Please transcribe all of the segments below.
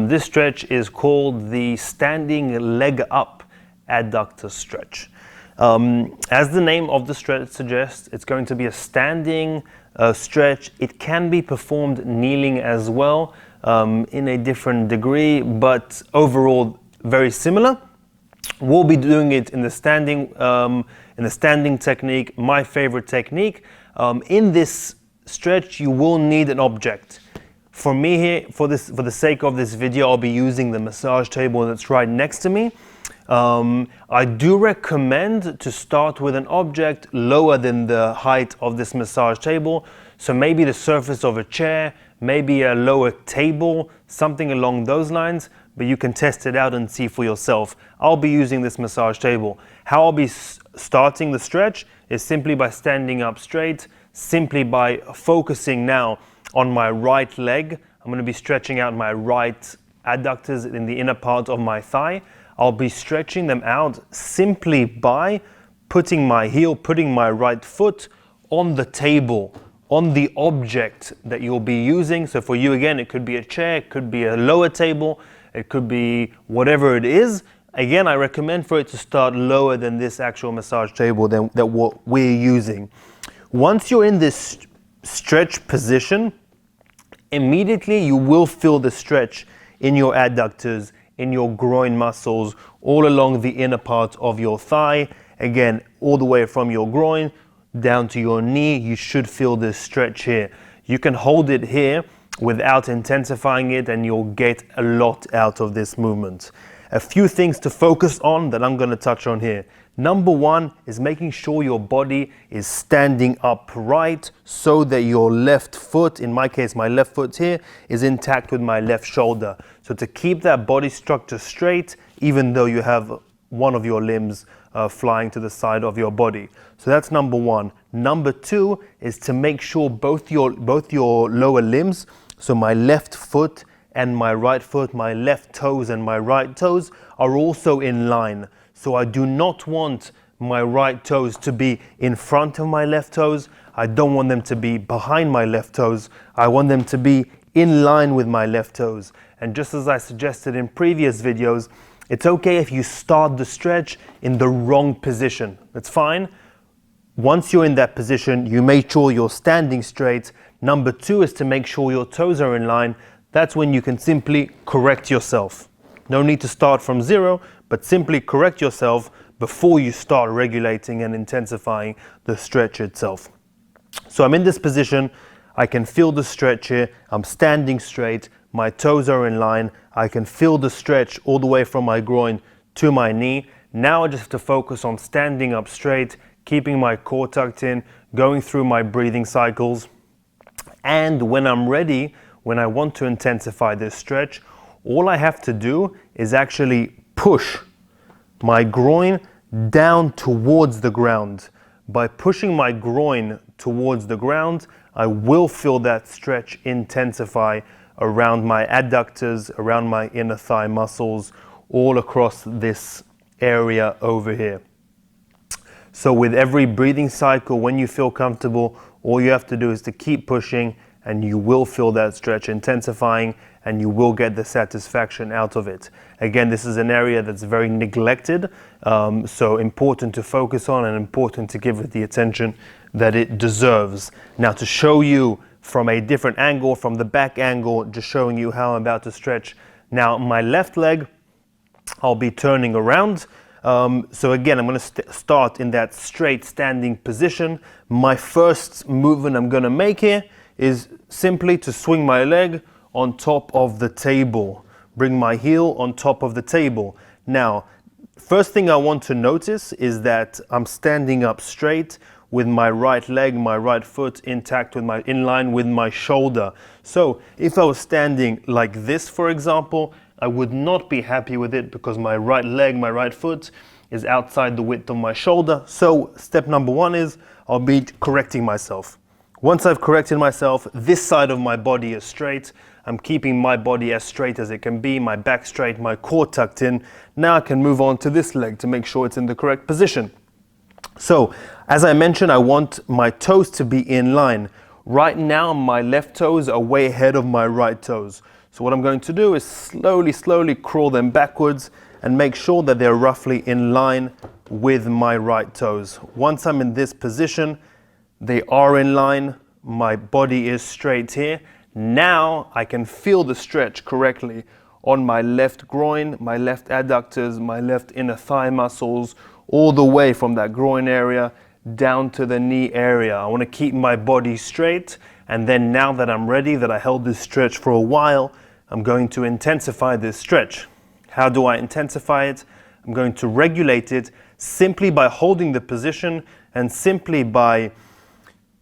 This stretch is called the standing leg up adductor stretch. As the name of the stretch suggests, it's going to be a standing stretch. It can be performed kneeling as well, in a different degree, but overall very similar. We'll be doing it in the standing technique, my favorite technique. In this stretch, you will need an object. For me here, for the sake of this video, I'll be using the massage table that's right next to me. I do recommend to start with an object lower than the height of this massage table. So maybe the surface of a chair, maybe a lower table, something along those lines, but you can test it out and see for yourself. I'll be using this massage table. How I'll be starting the stretch is simply by standing up straight, simply by focusing now on my right leg. I'm going to be stretching out my right adductors in the inner part of my thigh. I'll be stretching them out simply by putting my heel, putting my right foot on the table, on the object that you'll be using. So for you, again, it could be a chair, it could be a lower table, it could be whatever it is. Again, I recommend for it to start lower than this actual massage table that what we're using. Once you're in this stretch position, immediately you will feel the stretch in your adductors, in your groin muscles, all along the inner part of your thigh. Again, all the way from your groin down to your knee, you should feel this stretch here. You can hold it here without intensifying it, and you'll get a lot out of this movement. A few things to focus on that I'm going to touch on here. Number one is making sure your body is standing upright so that your left foot, in my case my left foot here, is intact with my left shoulder. So to keep that body structure straight, even though you have one of your limbs flying to the side of your body. So that's number one. Number two is to make sure both your lower limbs, so my left foot and my right foot, my left toes and my right toes, are also in line. So I do not want my right toes to be in front of my left toes. I don't want them to be behind my left toes. I want them to be in line with my left toes. And just as I suggested in previous videos, it's okay if you start the stretch in the wrong position. That's fine. Once you're in that position, you make sure you're standing straight. Number two is to make sure your toes are in line. That's when you can simply correct yourself. No need to start from zero, but simply correct yourself before you start regulating and intensifying the stretch itself. So I'm in this position, I can feel the stretch here, I'm standing straight, my toes are in line, I can feel the stretch all the way from my groin to my knee. Now I just have to focus on standing up straight, keeping my core tucked in, going through my breathing cycles. And when I'm ready, when I want to intensify this stretch, all I have to do is actually push my groin down towards the ground. By pushing my groin towards the ground, I will feel that stretch intensify around my adductors, around my inner thigh muscles, all across this area over here. So with every breathing cycle, when you feel comfortable, all you have to do is to keep pushing, and you will feel that stretch intensifying, and you will get the satisfaction out of it. Again, this is an area that's very neglected, so important to focus on and important to give it the attention that it deserves. Now, to show you from a different angle, from the back angle, just showing you how I'm about to stretch. Now, my left leg, I'll be turning around. So again, I'm going to start in that straight standing position. My first movement I'm going to make here is simply to swing my leg on top of the table. Bring my heel on top of the table. Now, first thing I want to notice is that I'm standing up straight with my right leg, my right foot intact, in line with my shoulder. So if I was standing like this, for example, I would not be happy with it because my right leg, my right foot is outside the width of my shoulder. So step number one is I'll be correcting myself. Once I've corrected myself, this side of my body is straight. I'm keeping my body as straight as it can be, my back straight, my core tucked in. Now I can move on to this leg to make sure it's in the correct position. So, as I mentioned, I want my toes to be in line. Right now, my left toes are way ahead of my right toes. So what I'm going to do is slowly crawl them backwards and make sure that they're roughly in line with my right toes. Once I'm in this position, they are in line, my body is straight here. Now I can feel the stretch correctly on my left groin, my left adductors, my left inner thigh muscles, all the way from that groin area down to the knee area. I want to keep my body straight, and then now that I'm ready, that I held this stretch for a while, I'm going to intensify this stretch. How do I intensify it? I'm going to regulate it simply by holding the position and simply by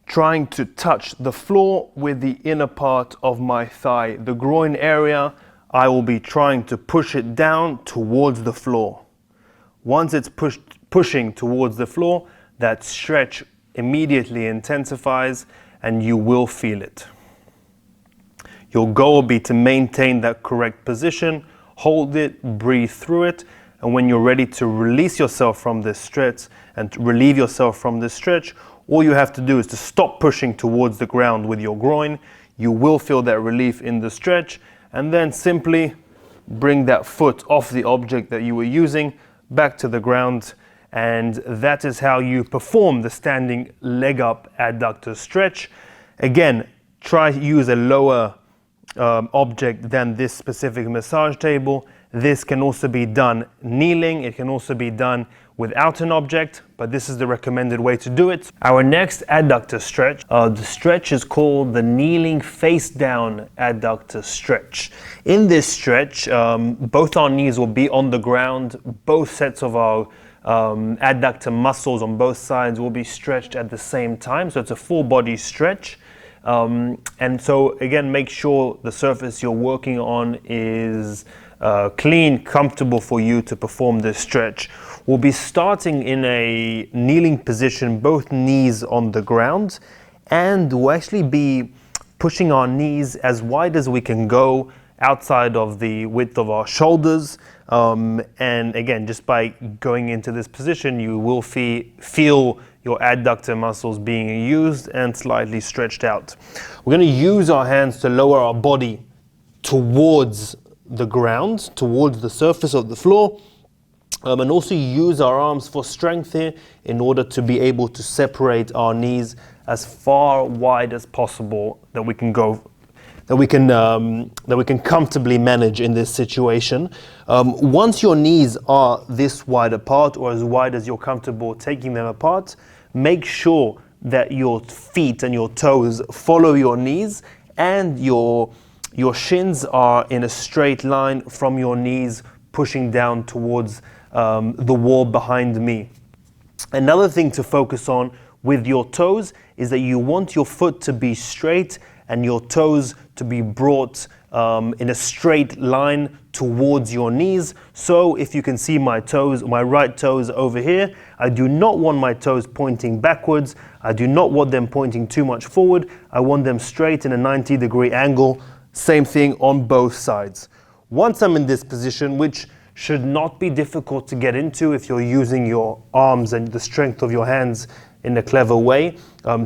trying to touch the floor with the inner part of my thigh. The groin area, I will be trying to push it down towards the floor. Once it's pushing towards the floor, that stretch immediately intensifies and you will feel it. Your goal will be to maintain that correct position, hold it, breathe through it, and when you're ready to release yourself from this stretch and to relieve yourself from this stretch, all you have to do is to stop pushing towards the ground with your groin. You will feel that relief in the stretch, and then simply bring that foot off the object that you were using back to the ground, and that is how you perform the standing leg up adductor stretch. Again, try to use a lower object than this specific massage table. This can also be done kneeling, it can also be done without an object, but this is the recommended way to do it. Our next adductor stretch, the stretch is called the kneeling face down adductor stretch. In this stretch, both our knees will be on the ground, both sets of our adductor muscles on both sides will be stretched at the same time, so it's a full body stretch. And so again, make sure the surface you're working on is clean, comfortable for you to perform this stretch. We'll be starting in a kneeling position, both knees on the ground, and we'll actually be pushing our knees as wide as we can go outside of the width of our shoulders. And again, just by going into this position, you will feel your adductor muscles being used and slightly stretched out. We're going to use our hands to lower our body towards the ground, towards the surface of the floor, and also use our arms for strength here in order to be able to separate our knees as far wide as possible that we can go, that we can comfortably manage in this situation. Once your knees are this wide apart, or as wide as you're comfortable taking them apart, make sure that your feet and your toes follow your knees, and your shins are in a straight line from your knees, pushing down towards the wall behind me. Another thing to focus on with your toes is that you want your foot to be straight and your toes to be brought in a straight line towards your knees. So if you can see my toes, my right toes over here, I do not want my toes pointing backwards. I do not want them pointing too much forward. I want them straight in a 90-degree angle. Same thing on both sides. Once I'm in this position, which should not be difficult to get into if you're using your arms and the strength of your hands in a clever way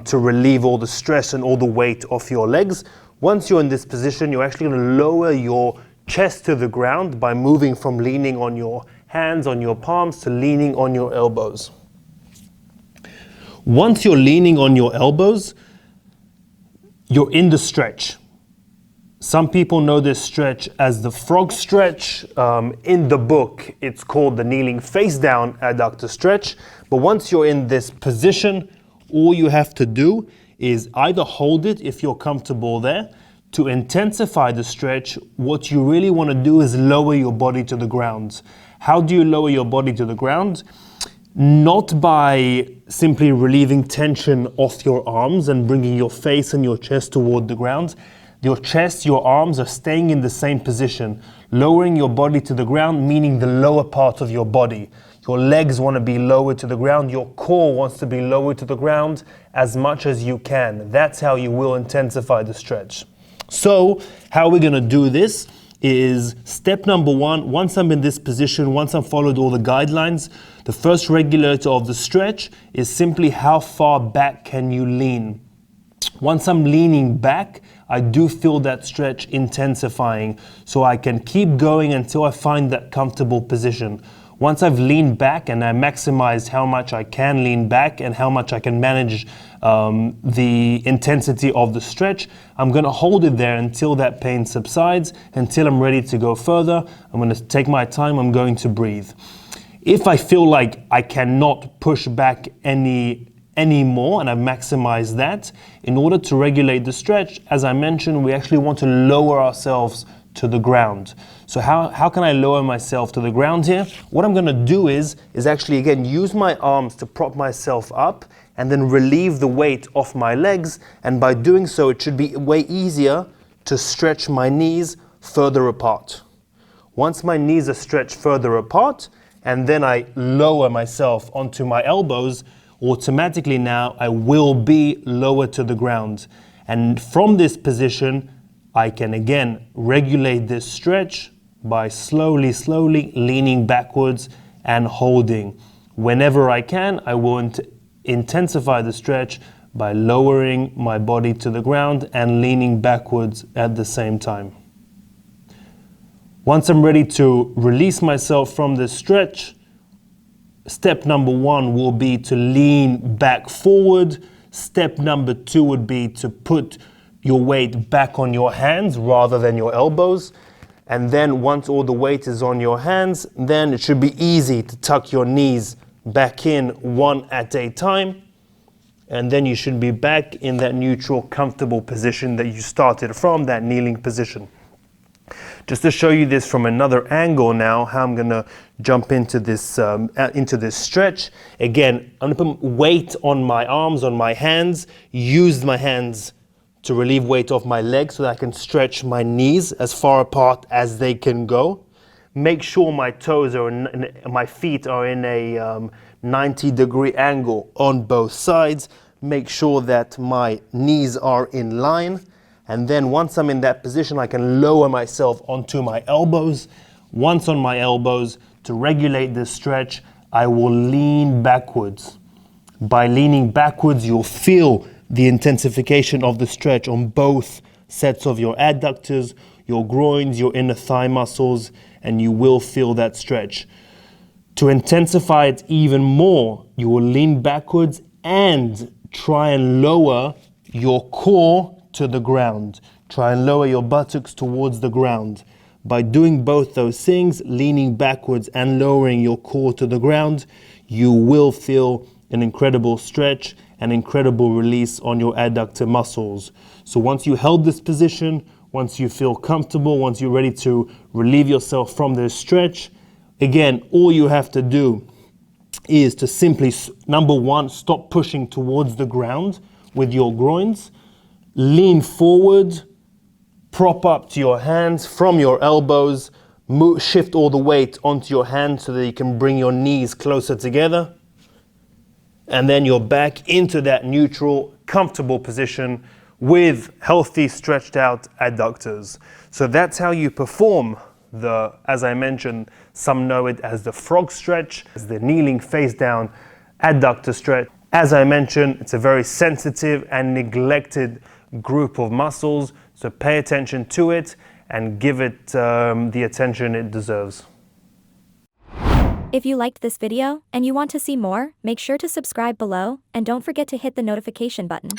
to relieve all the stress and all the weight off your legs. Once you're in this position, you're actually going to lower your chest to the ground by moving from leaning on your hands, on your palms, to leaning on your elbows. Once you're leaning on your elbows, you're in the stretch. Some people know this stretch as the frog stretch. In the book, it's called the kneeling face down adductor stretch. But once you're in this position, all you have to do is either hold it if you're comfortable there. To intensify the stretch, what you really want to do is lower your body to the ground. How do you lower your body to the ground? Not by simply relieving tension off your arms and bringing your face and your chest toward the ground. Your chest, your arms are staying in the same position. Lowering your body to the ground, meaning the lower part of your body. Your legs want to be lowered to the ground. Your core wants to be lowered to the ground as much as you can. That's how you will intensify the stretch. So how we're going to do this is step number one. Once I'm in this position, once I've followed all the guidelines, the first regulator of the stretch is simply how far back can you lean. Once I'm leaning back, I do feel that stretch intensifying, so I can keep going until I find that comfortable position. Once I've leaned back and I maximized how much I can lean back and how much I can manage the intensity of the stretch, I'm going to hold it there until that pain subsides, until I'm ready to go further. I'm going to take my time, I'm going to breathe. If I feel like I cannot push back any more and I've maximized that, in order to regulate the stretch, as I mentioned, we actually want to lower ourselves to the ground. So how can I lower myself to the ground here? What I'm gonna do is actually again use my arms to prop myself up and then relieve the weight off my legs, and by doing so it should be way easier to stretch my knees further apart. Once my knees are stretched further apart and then I lower myself onto my elbows, automatically now I will be lower to the ground. And from this position, I can again regulate this stretch by slowly leaning backwards and holding. Whenever I can, I will intensify the stretch by lowering my body to the ground and leaning backwards at the same time. Once I'm ready to release myself from this stretch, step number 1 will be to lean back forward. Step number 2 would be to put your weight back on your hands rather than your elbows. And then once all the weight is on your hands, then it should be easy to tuck your knees back in one at a time. And then you should be back in that neutral, comfortable position that you started from, that kneeling position. Just to show you this from another angle now, how I'm gonna jump into this stretch. Again, I'm gonna put weight on my arms, on my hands, use my hands to relieve weight off my legs so that I can stretch my knees as far apart as they can go. Make sure my toes are my feet are in a 90-degree angle on both sides. Make sure that my knees are in line. And then once I'm in that position, I can lower myself onto my elbows. Once on my elbows, to regulate this stretch, I will lean backwards. By leaning backwards, you'll feel the intensification of the stretch on both sets of your adductors, your groins, your inner thigh muscles, and you will feel that stretch. To intensify it even more, you will lean backwards and try and lower your core to the ground. Try and lower your buttocks towards the ground. By doing both those things, leaning backwards and lowering your core to the ground, you will feel an incredible stretch, an incredible release on your adductor muscles. So once you held this position, once you feel comfortable, once you're ready to relieve yourself from this stretch, again, all you have to do is to simply, number 1, stop pushing towards the ground with your groins, lean forward, prop up to your hands from your elbows, shift all the weight onto your hands so that you can bring your knees closer together. And then you're back into that neutral, comfortable position with healthy, stretched out adductors. So that's how you perform as I mentioned, some know it as the frog stretch, as the kneeling face down adductor stretch. As I mentioned, it's a very sensitive and neglected group of muscles, so pay attention to it and give it the attention it deserves. If you liked this video and you want to see more, make sure to subscribe below and don't forget to hit the notification button.